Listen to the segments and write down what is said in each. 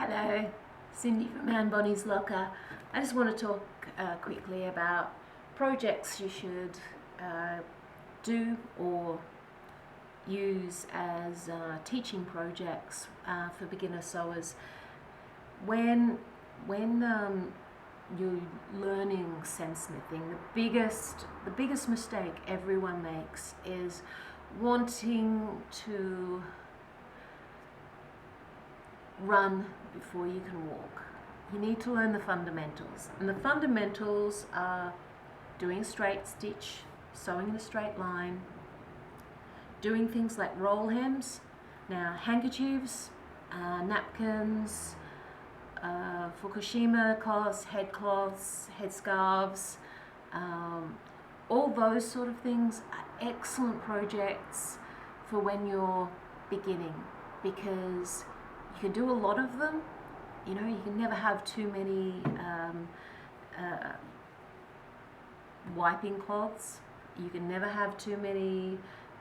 Hello, Cindy from Anne Bonny's Locker. I just want to talk quickly about projects you should do or use as teaching projects for beginner sewers. When you're learning seamsmithing, the biggest mistake everyone makes is wanting to run before you can walk. You need to learn the fundamentals, and the fundamentals are doing a straight stitch, sewing in a straight line, doing things like roll hems. Now handkerchiefs, napkins, Fukushima cloths, head scarves, all those sort of things are excellent projects for when you're beginning, because you can do a lot of them. You know, you can never have too many wiping cloths. You can never have too many,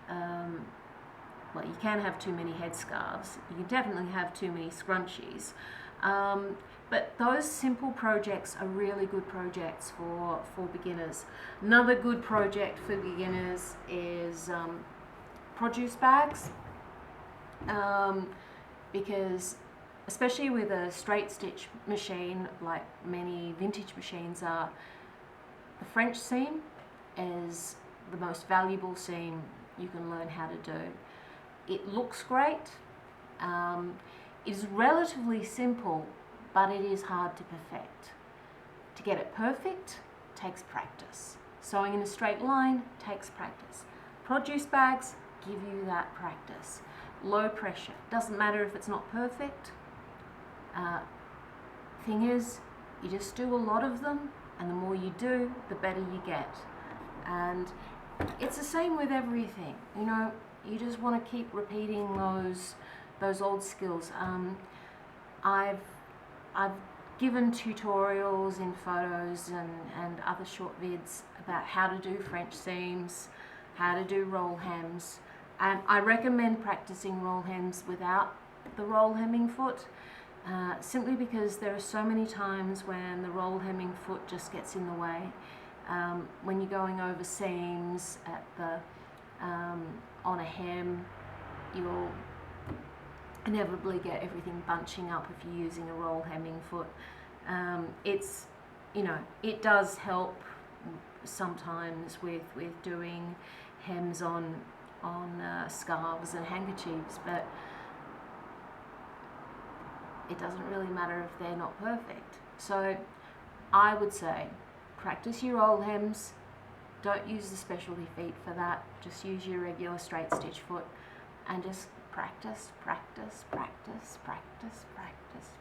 well, you can have too many headscarves. You can definitely have too many scrunchies. But those simple projects are really good projects for beginners. Another good project for beginners is produce bags. Because especially with a straight stitch machine, like many vintage machines are, the French seam is the most valuable seam you can learn how to do. It looks great, it is relatively simple, but it is hard to perfect. To get it perfect takes practice. Sewing in a straight line takes practice. Produce bags give you that practice. Low pressure, doesn't matter if it's not perfect. Thing is, you just do a lot of them, and the more you do, the better you get. And it's the same with everything. You know, you just want to keep repeating those old skills. I've given tutorials in photos and other short vids about how to do French seams, how to do roll hems. And I recommend practicing roll hems without the roll hemming foot, simply because there are so many times when the roll hemming foot just gets in the way. When you're going over seams on a hem, you'll inevitably get everything bunching up if you're using a roll hemming foot. It does help sometimes with doing hems on scarves and handkerchiefs, but it doesn't really matter if they're not perfect. So I would say practice your roll hems. Don't use the specialty feet for that. Just use your regular straight stitch foot and just practice, practice, practice, practice, practice.